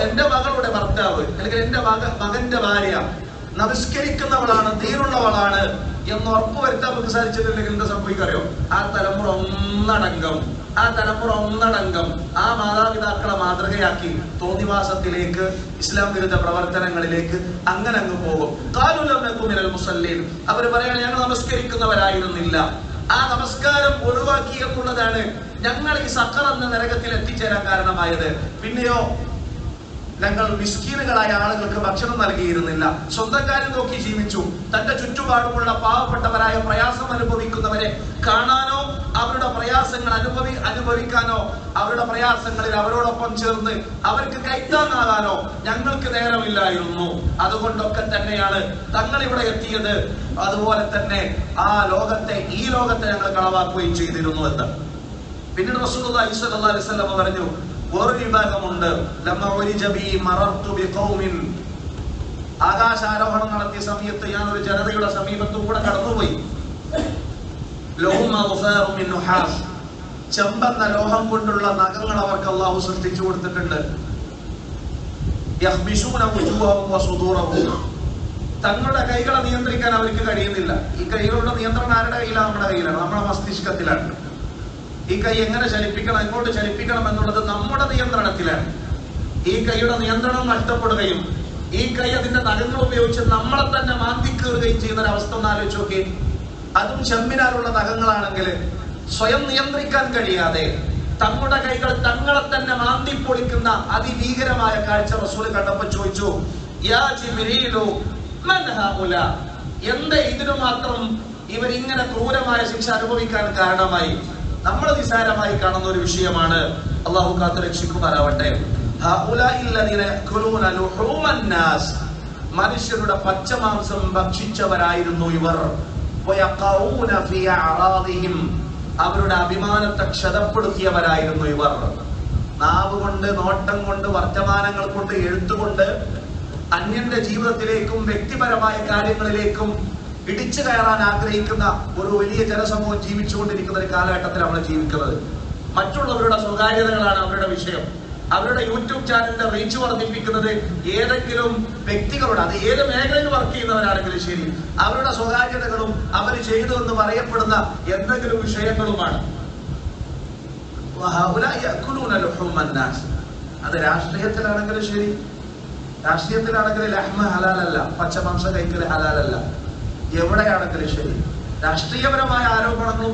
എന്റെ മകളുടെ ഭർത്താവ് അല്ലെങ്കിൽ എന്റെ മകന്റെ ഭാര്യ നമസ്കരിക്കുന്നവളാണ്, ദീനുള്ളവളാണ് എന്ന് ഉറപ്പുവരുത്താൻ നമുക്ക് സാധിച്ചിട്ടില്ലെങ്കിൽ എന്താ സംഭവിക്കറിയോ? ആ തലമുറ ഒന്നടങ്കം ആ മാതാപിതാക്കളെ മാതൃകയാക്കി തോന്നിവാസത്തിലേക്ക്, ഇസ്ലാം വിരുദ്ധ പ്രവർത്തനങ്ങളിലേക്ക് അങ്ങനെ അങ്ങ് പോകും. ഖാലൂ ലം നകു മിനൽ മുസല്ലീൻ, അവർ പറയാണ് ഞങ്ങൾ നമസ്കരിക്കുന്നവരായിരുന്നില്ല. ആ നമസ്കാരം ഒഴിവാക്കി എന്നുള്ളതാണ് ഞങ്ങൾ ഈ സഖർ എന്ന നരകത്തിൽ എത്തിച്ചേരാൻ കാരണമായത്. പിന്നെയോ ഞങ്ങൾ മിസ്കീനുകളായ ആളുകൾക്ക് ഭക്ഷണം നൽകിയിരുന്നില്ല, സ്വന്തം കാര്യം നോക്കി ജീവിച്ചു. തന്റെ ചുറ്റുപാടുമുള്ള പാവപ്പെട്ടവരായ പ്രയാസം അനുഭവിക്കുന്നവരെ കാണാനോ അവരുടെ പ്രയാസങ്ങൾ അനുഭവിക്കാനോ അവരുടെ പ്രയാസങ്ങളിൽ അവരോടൊപ്പം ചേർന്ന് അവർക്ക് കൈത്താങ്ങാകാനോ ഞങ്ങൾക്ക് നേരമില്ലായിരുന്നു. അതുകൊണ്ടൊക്കെ തന്നെയാണ് തങ്ങൾ ഇവിടെ എത്തിയത്. അതുപോലെ തന്നെ ഈ ലോകത്തെ ഞങ്ങൾ കളവാക്കുകയും ചെയ്തിരുന്നു എന്ന് പിന്നീട് റസൂലുള്ളാഹി സ്വല്ലല്ലാഹു അലൈഹി വസല്ലം പറഞ്ഞു. ഒരു വിഭാഗമുണ്ട്, ആകാശാരോഹണം നടത്തിയ സമയത്ത് ഞാൻ ഒരു ജനതയുടെ സമീപത്തുകൂടെ കടന്നുപോയി. ചെമ്പെന്ന ലോഹം കൊണ്ടുള്ള നഖങ്ങൾ അവർക്ക് അല്ലാഹു സൃഷ്ടിച്ചു കൊടുത്തിട്ടുണ്ട്. തങ്ങളുടെ കൈകളെ നിയന്ത്രിക്കാൻ അവർക്ക് കഴിയുന്നില്ല. ഈ കൈകളുടെ നിയന്ത്രണം ആരുടെ കയ്യിലാണ്? നമ്മുടെ കയ്യിലാണ്, നമ്മുടെ മസ്തിഷ്കത്തിലാണ്. ഈ കൈ എങ്ങനെ ചലിപ്പിക്കണം, എങ്ങോട്ട് ചലിപ്പിക്കണം എന്നുള്ളത് നമ്മുടെ നിയന്ത്രണത്തിലാണ്. ഈ കൈയുടെ നിയന്ത്രണം നഷ്ടപ്പെടുകയും ഈ കൈ അതിന്റെ നഖങ്ങൾ ഉപയോഗിച്ച് നമ്മളെ തന്നെ മാന്തിക്കേറുകയും ചെയ്യുന്ന ഒരു അവസ്ഥ ഒന്ന് ആലോചിച്ച് നോക്കി. അതും ചെമ്പിനാലുള്ള നഖങ്ങളാണെങ്കിൽ സ്വയം നിയന്ത്രിക്കാൻ കഴിയാതെ തങ്ങളുടെ കൈകൾ തങ്ങളെ തന്നെ മാന്തിപ്പൊളിക്കുന്ന അതിഭീകരമായ കാഴ്ച റസൂൽ കണ്ടപ്പോൾ ചോദിച്ചു, യാ ജിബ്രീലു മൻ ഹൗലാ, എന്താ ഇതിനു മാത്രം ഇവരിങ്ങനെ ക്രൂരമായ ശിക്ഷ അനുഭവിക്കാൻ കാരണമായി? നമ്മൾ നിസാരമായി കാണുന്ന ഒരു വിഷയമാണ്. അല്ലാഹു കാത്തു രക്ഷിക്കുമാറാവട്ടെ. മനുഷ്യരുടെ പച്ചമാംസം ഭക്ഷിച്ചവരായിരുന്നു ഇവർ. അവരുടെ അഭിമാനത്തെ ക്ഷതപ്പെടുത്തിയവരായിരുന്നു ഇവർ. നാവ് കൊണ്ട്, നോട്ടം കൊണ്ട്, വർത്തമാനങ്ങൾ കൊണ്ട്, എഴുത്തുകൊണ്ട് അന്യന്റെ ജീവിതത്തിലേക്കും വ്യക്തിപരമായ കാര്യങ്ങളിലേക്കും ഇടിച്ചു കയറാൻ ആഗ്രഹിക്കുന്ന ഒരു വലിയ ജനസമൂഹം ജീവിച്ചുകൊണ്ടിരിക്കുന്ന ഒരു കാലഘട്ടത്തിൽ നമ്മൾ ജീവിക്കുന്നത്. മറ്റുള്ളവരുടെ സ്വകാര്യതകളാണ് അവരുടെ വിഷയം. അവരുടെ യൂട്യൂബ് ചാനലിന്റെ റീച്ച് വർദ്ധിപ്പിക്കുന്നത് ഏതെങ്കിലും വ്യക്തികളുടെ, അത് ഏത് മേഖലയിൽ വർക്ക് ചെയ്യുന്നവരാണെങ്കിലും ശരി, അവരുടെ സ്വകാര്യതകളും അവർ ചെയ്തു എന്ന് പറയപ്പെടുന്ന എന്തെങ്കിലും വിഷയങ്ങളുമാണ്. അത് രാഷ്ട്രീയത്തിലാണെങ്കിലും ശരി, രാഷ്ട്രീയത്തിലാണെങ്കിൽ ലഹ്മ ഹലാലല്ല, പച്ചമാംസം കഴിക്കൽ ഹലാലല്ല. എവിടെയാണെങ്കിലും ശരി, രാഷ്ട്രീയപരമായ ആരോപണങ്ങളും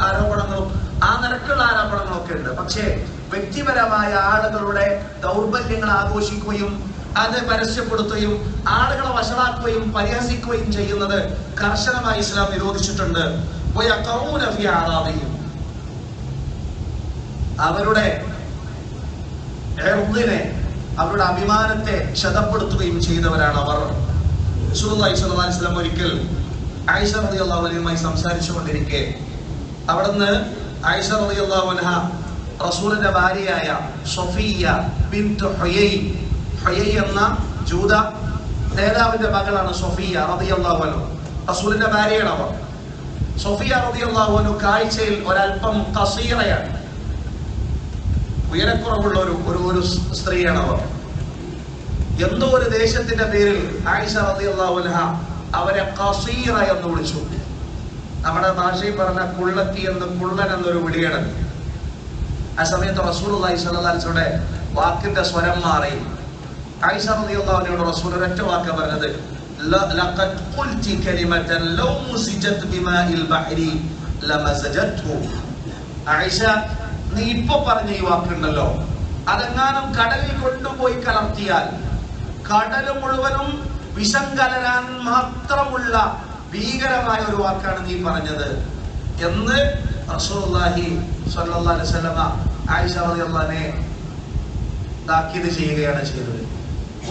ആരോപണങ്ങളും ആ നിരക്കുള്ള ആരോപണങ്ങളും ഒക്കെ ഉണ്ട്. പക്ഷേ വ്യക്തിപരമായ ആളുകളുടെ ദൗർബല്യങ്ങൾ ആഘോഷിക്കുകയും അത് പരസ്യപ്പെടുത്തുകയും ആളുകളെ വഷളാക്കുകയും പരിഹസിക്കുകയും ചെയ്യുന്നത് കർശനമായി ഇസ്ലാം നിരോധിച്ചിട്ടുണ്ട്. അവരുടെ അവരുടെ അഭിമാനത്തെ ക്ഷതപ്പെടുത്തുകയും ചെയ്തവരാണ് അവർ. റസൂലുള്ളാഹി സ്വല്ലല്ലാഹു അലൈഹി വസല്ലം ഒരിക്കൽ ആയിഷ റളിയല്ലാഹു അൻഹയുമായി സംസാരിച്ചു കൊണ്ടിരിക്കെ അവിടുന്ന് ആയിഷ റളിയല്ലാഹു അൻഹ റസൂലിന്റെ ഭാര്യയായ സഫിയ്യ ബിൻത് ഹുയൈ എന്ന ജൂത നേതാവിന്റെ മകളാണ് സഫിയ്യ റളിയല്ലാഹു അൻഹ. റസൂലിന്റെ ഭാര്യയാണ് അവർ. സഫിയ്യ റളിയല്ലാഹു അൻഹ കാഴ്ചയിൽ ഒരല്പം ഖസീറയാണ്, ഉയരക്കുറവുള്ള ഒരു സ്ത്രീയാണ് അവർ. എന്തോ ഒരു ദേശത്തിന്റെ പേരിൽ ആയിഷ റളിയല്ലാഹു അൻഹ അവരെ ഖസീറ എന്ന് വിളിച്ചു. നമ്മുടെ ഭാഷയിൽ പറഞ്ഞ കുള്ളത്തി എന്ന്, കുള്ളൻ എന്നൊരു വിളിയാണ്. ആ സമയത്ത് റസൂലുള്ളാഹി സ്വല്ലല്ലാഹു അലൈഹി വസല്ലമയുടെ വാക്കിന്റെ സ്വരം മാറി. ആയിഷ റളിയല്ലാഹു അൻഹയോട് റസൂൽ ഒരൊറ്റ വാക്ക പറഞ്ഞത്, ലഖദ് ഖുൽതി കലിമതൻ ലൗ മുസിജത് ബിമാഇൽ ബഹരി ലമസജത്ഹു. ആയിഷ, നീ ഇപ്പൊ പറഞ്ഞ ഈ വാക്കുണ്ടല്ലോ, അതെങ്ങാനും കടലിൽ കൊണ്ടുപോയി കലർത്തിയാൽ കടൽ മുഴുവനും വിഷം കലരാൻ മാത്രമുള്ള ഭീകരമായ ഒരു വാക്കാണ് നീ പറഞ്ഞത് എന്ന് റസൂലുള്ളാഹി സ്വല്ലല്ലാഹു അലൈഹി വസല്ലമ ആയിഷ റളിയല്ലാഹു അൻഹയെ താക്കീത് ചെയ്യുകയാണ് ചെയ്തത്.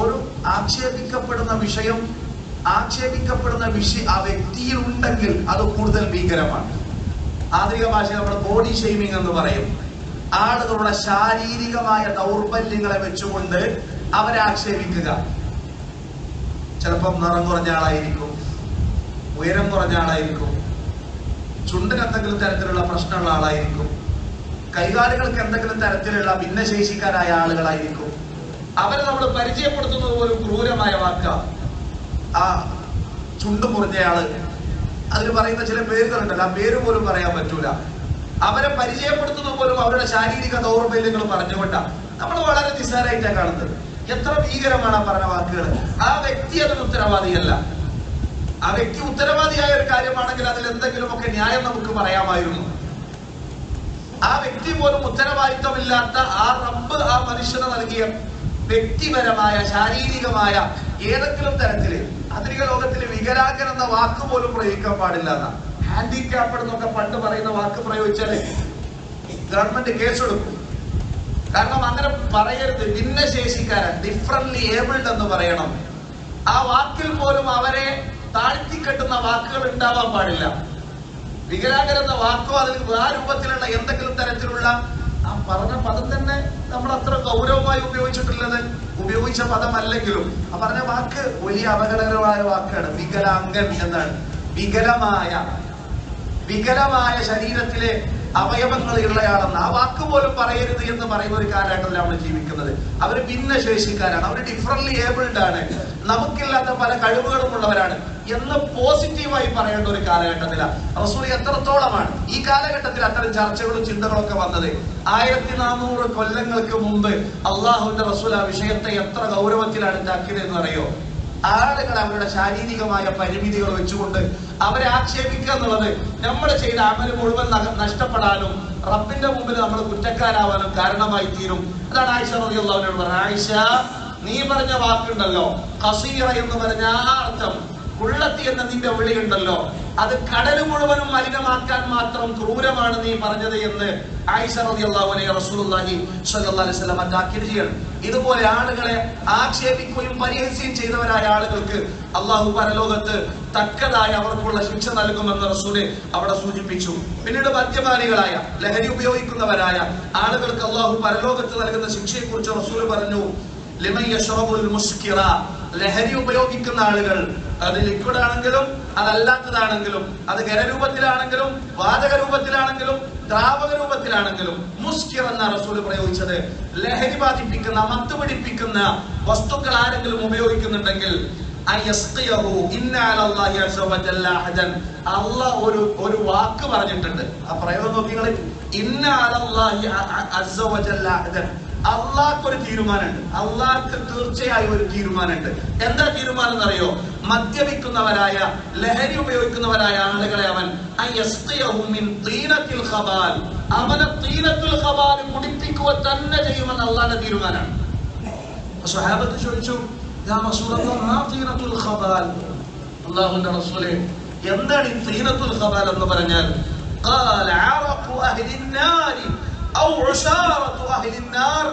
ഒരു ആക്ഷേപിക്കപ്പെടുന്ന വിഷയം ആ വ്യക്തിയിൽ ഉണ്ടെങ്കിൽ അത് കൂടുതൽ ഭീകരമാണ്. ആധുനിക ഭാഷയിൽ നമ്മൾ ബോഡി ഷെയ്മിങ് എന്ന് പറയും. ആളുകളുടെ ശാരീരികമായ ദൗർബല്യങ്ങളെ വെച്ചുകൊണ്ട് അവരെ ആക്ഷേപിക്കുക. ചിലപ്പം നിറം കുറഞ്ഞ ആളായിരിക്കും, ഉയരം കുറഞ്ഞ ആളായിരിക്കും, ചുണ്ടിന് എന്തെങ്കിലും തരത്തിലുള്ള പ്രശ്നമുള്ള ആളായിരിക്കും, കൈകാലുകൾക്ക് എന്തെങ്കിലും തരത്തിലുള്ള ഭിന്നശേഷിക്കാരായ ആളുകളായിരിക്കും. അവരെ നമ്മൾ പരിചയപ്പെടുത്തുന്നത് പോലും ക്രൂരമായ വാക്ക. ആ ചുണ്ട് മുറിഞ്ഞയാള്, അതിന് പറയുന്ന ചില പേരുകളുണ്ടല്ലോ, ആ പേര് പോലും പറയാൻ പറ്റൂല. അവരെ പരിചയപ്പെടുത്തുന്നത് പോലും അവരുടെ ശാരീരിക ദൗർബല്യങ്ങൾ പറഞ്ഞുകൊണ്ടാണ്. നമ്മൾ വളരെ നിസ്സാരമായിട്ടാണ് കാണുന്നത്. എത്ര ഭീകരമാണ് ആ പറഞ്ഞ വാക്കുകൾ. ആ വ്യക്തി അതിന് ഉത്തരവാദിയല്ല. ആ വ്യക്തി ഉത്തരവാദിയായ ഒരു കാര്യമാണെങ്കിൽ അതിൽ എന്തെങ്കിലുമൊക്കെ ന്യായം നമുക്ക് പറയാമായിരുന്നു. ആ വ്യക്തി പോലും ഉത്തരവാദിത്വമില്ലാത്ത ആ റബ്ബ് ആ മനുഷ്യന് നൽകിയ വ്യക്തിപരമായ ശാരീരികമായ ഏതെങ്കിലും തരത്തില് ആധുനിക ലോകത്തില് വികലാംഗൻ എന്ന വാക്ക് പോലും പ്രയോഗിക്കാൻ പാടില്ല എന്നാണ്. ഹാൻഡിക്യാപ്ഡ് എന്നൊക്കെ പണ്ട് പറയുന്ന വാക്ക് പ്രയോഗിച്ചാല് ഗവൺമെന്റ് കേസെടുക്കും. കാരണം അങ്ങനെ പറയരുത്. ഭിന്നശേഷിക്കാരൻ, ഡിഫറൻറ്റ്ലി ഏബിൾഡ് എന്ന് പറയണം. ആ വാക്കിൽ പോലും അവരെ താഴ്ത്തിക്കെട്ടുന്ന വാക്കുകൾ ഉണ്ടാവാൻ പാടില്ല. വികലാംഗൻ എന്ന വാക്കോ അതിൽ ആ രൂപത്തിലുള്ള എന്തെങ്കിലും തരത്തിലുള്ള ആ പറഞ്ഞ പദം തന്നെ നമ്മൾ അത്ര ഗൗരവമായി ഉപയോഗിച്ച പദമല്ലെങ്കിലും ആ പറഞ്ഞ വാക്ക് വലിയ അപകടകരമായ വാക്കാണ്. വികലാംഗൻ എന്നാണ്. വികലമായ ശരീരത്തിലെ അവയവങ്ങൾ ഉള്ളയാളെന്ന് ആ വാക്ക് പോലും പറയരുത് എന്ന് പറയുന്ന ഒരു കാലഘട്ടത്തിലാണ് നമ്മൾ ജീവിക്കുന്നത്. അവര് ഭിന്നശേഷിക്കാരാണ്, അവര് ഡിഫറൻറ്റ്ലി ഏബിൾഡ് ആണ്, നമുക്കില്ലാത്ത പല കഴിവുകളും ഉള്ളവരാണ് എന്ന് പോസിറ്റീവായി പറയേണ്ട ഒരു കാലഘട്ടത്തിലാണ്. റസൂൽ എത്രത്തോളമാണ് ഈ കാലഘട്ടത്തിൽ അത്തരം ചർച്ചകളും ചിന്തകളൊക്കെ വന്നത്. 1400 കൊല്ലങ്ങൾക്ക് മുമ്പ് അള്ളാഹുവിന്റെ റസൂൽ ആ വിഷയത്തെ എത്ര ഗൗരവത്തിലാണ് ഉണ്ടാക്കിയതെന്ന് അറിയോ? ആളുകൾ അവരുടെ ശാരീരികമായ പരിമിതികൾ വെച്ചുകൊണ്ട് അവരെ ആക്ഷേപിക്കുക എന്നുള്ളത് നമ്മൾ ചെയ്ത അമല് മുഴുവൻ നഷ്ടപ്പെടാനും റബ്ബിന്റെ മുമ്പിൽ നമ്മൾ കുറ്റക്കാരാവാനും കാരണമായി തീരും. അതാണ് ആയിഷ റളിയല്ലാഹു അൻഹ പറഞ്ഞത്. ആയിഷ, നീ പറഞ്ഞ വാക്കുണ്ടല്ലോ, ഖസീറ എന്ന് പറഞ്ഞ ആ അർത്ഥം, കുള്ളത്തി എന്ന നിന്റെ വിളിയുണ്ടല്ലോ, അത് കടൽ മുഴുവനും മലിനമാക്കാൻ മാത്രം ക്രൂരമാണ് നീ പറഞ്ഞത് എന്ന് ആയിഷ റളിയല്ലാഹു അൻഹ റസൂലുള്ളാഹി സ്വല്ലല്ലാഹു അലൈഹി വസല്ലം താക്കീത് ചെയ്യണം. ഇതുപോലെ ആളുകളെ ആക്ഷേപിക്കുകയും പരിഹസിക്കുകയും ചെയ്തവരായ ആളുകൾക്ക് അള്ളാഹു പരലോകത്ത് തക്കതായ അവർക്കുള്ള ശിക്ഷ നൽകുമെന്ന് റസൂല് അവിടെ സൂചിപ്പിച്ചു. പിന്നീട് മദ്യപാനികളായ, ലഹരി ഉപയോഗിക്കുന്നവരായ ആളുകൾക്ക് അള്ളാഹു പരലോകത്ത് നൽകുന്ന ശിക്ഷയെ കുറിച്ച് റസൂല് പറഞ്ഞു, ലിമൻ യശ്റബുൽ മുസ്കിറ, ലഹരി ഉപയോഗിക്കുന്ന ആളുകൾ, അത് ലിക്വിഡ് ആണെങ്കിലും അതല്ലാത്തതാണെങ്കിലും, അത് ഖരരൂപത്തിലാണെങ്കിലും വാതക രൂപത്തിലാണെങ്കിലും ദ്രാവക രൂപത്തിലാണെങ്കിലും, മുസ്കിർ എന്ന റസൂൽ പ്രയോഗിച്ചത് ലഹരി ബാധിപ്പിക്കുന്ന, മത്ത് പിടിപ്പിക്കുന്ന വസ്തുക്കൾ ആരെങ്കിലും ഉപയോഗിക്കുന്നുണ്ടെങ്കിൽ അള്ളാഹ് ഒരു വാക്ക് പറഞ്ഞിട്ടുണ്ട്. ആ പ്രയോഗം നോക്കിങ്ങള്, ഇന്ന അലല്ലാഹി അസ്സ വജല്ല അഹദൻ, അള്ളാഹ്ക്കൊരു തീരുമാനമുണ്ട്. അള്ളാഹ്ക്ക് തീർച്ചയായും ഒരു തീരുമാനമുണ്ട്. എന്താ തീരുമാനം എന്നറിയോ? മദ്യപിക്കുന്നവരായ, ലഹരി ഉപയോഗിക്കുന്നവരായ ആളുകളെ അവൻ അവനെ തീനത്തുൽ ഖബാൽ കുടിപ്പിക്കുക തന്നെ ചെയ്യുമെന്ന് അള്ളാഹുടെ തീരുമാനമാണ്. സ്വഹാബത്ത് ചോദിച്ചു, യാ റസൂലല്ലാഹ്, മാ തീനത്തുൽ ഖബാൽ? അല്ലാഹുവിന്റെ റസൂലേ, എന്താണ് ഈ തീനത്തുൽ ഖബാൽ എന്ന് പറഞ്ഞാൽ? ഖാല അറഖു അഹ്ലിൻ നാരി ഔ ഉശാറതു അഹ്ലിൻ നാർ.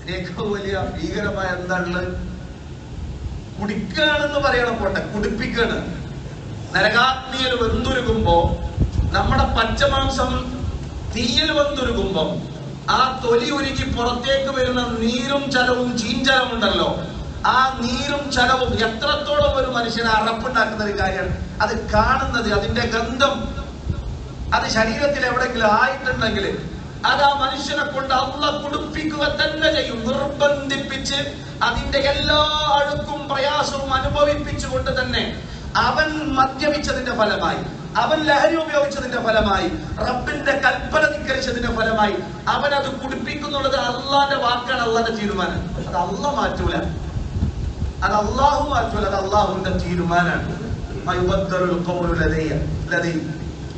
ഇതിനേക്കാൾ വലിയ ഭീകരമായ എന്താണുള്ളത്? കുടിക്കുകയാണെന്ന് പറയണം, പോട്ടെ, കുടിപ്പിക്കാണ്. നരകാഗ്നിയിൽ വെന്തുരുകുമ്പോ, നമ്മുടെ പച്ചമാംസം തീയിൽ വെന്തുരുകുമ്പോ ആ തൊലി ഉരുകി പുറത്തേക്ക് വരുന്ന നീരും ചലവും ചീഞ്ചലമുണ്ടല്ലോ, ആ നീരും ചലവും എത്രത്തോളം ഒരു മനുഷ്യനെ അറപ്പുണ്ടാക്കുന്ന ഒരു കാര്യമാണ്. അത് കാണുന്നത്, അതിന്റെ ഗന്ധം അത് ശരീരത്തിൽ എവിടെയെങ്കിലും ആയിട്ടുണ്ടെങ്കിൽ അത് ആ മനുഷ്യനെ കൊണ്ട് അള്ളാഹ് കുടിപ്പിക്കുക തന്നെ ചെയ്യും. നിർബന്ധിപ്പിച്ച് അതിന്റെ എല്ലാ അഴുക്കും പ്രയാസവും അനുഭവിപ്പിച്ചുകൊണ്ട് തന്നെ അവൻ മദ്യപിച്ചതിന്റെ ഫലമായി, അവൻ ലഹരി ഉപയോഗിച്ചതിന്റെ ഫലമായി, റബ്ബിന്റെ കൽപ്പന ധിക്കരിച്ചതിന്റെ ഫലമായി അവൻ അത് കുടിപ്പിക്കുന്നുള്ളത് അള്ളാന്റെ വാക്കാണ്, അള്ളാന്റെ തീരുമാനം. അത് അള്ളാഹ് മാറ്റൂല, അത് അള്ളാഹു മാറ്റൂല, അത് അള്ളാഹുവിന്റെ തീരുമാനമാണ്.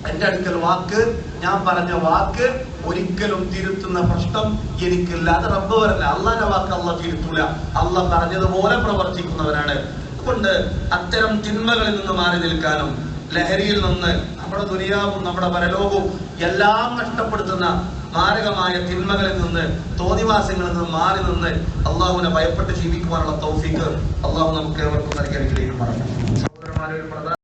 എന്റെ അടുക്കൽ വാക്ക്, ഞാൻ പറഞ്ഞ വാക്ക് ഒരിക്കലും തിരുത്തുന്ന പ്രശ്നം എനിക്കില്ല. അത് റബ്ബ് പറഞ്ഞ അള്ളാന്റെ വാക്ക് അള്ളാഹ് തിരുത്തൂല. അള്ളാഹ് പറഞ്ഞതുപോലെ പ്രവർത്തിക്കുന്നവരാണ്. അതുകൊണ്ട് അത്തരം തിന്മകളിൽ നിന്ന് മാറി നിൽക്കാനും ലഹരിയിൽ നിന്ന്, നമ്മുടെ ദുനിയാവും നമ്മുടെ പരലോകവും എല്ലാം നഷ്ടപ്പെടുത്തുന്ന മാരകമായ തിന്മകളിൽ നിന്ന്, തോന്നിവാസങ്ങളിൽ നിന്ന് മാറി നിന്ന് അള്ളാഹുവിനെ ഭയപ്പെട്ട് ജീവിക്കുവാനുള്ള തൗഫീഖ് അള്ളാഹു നമുക്ക് ഏവർക്കും നൽകി അനുഗ്രഹിക്കുമാറാകട്ടെ. സഹോദരന്മാരെ,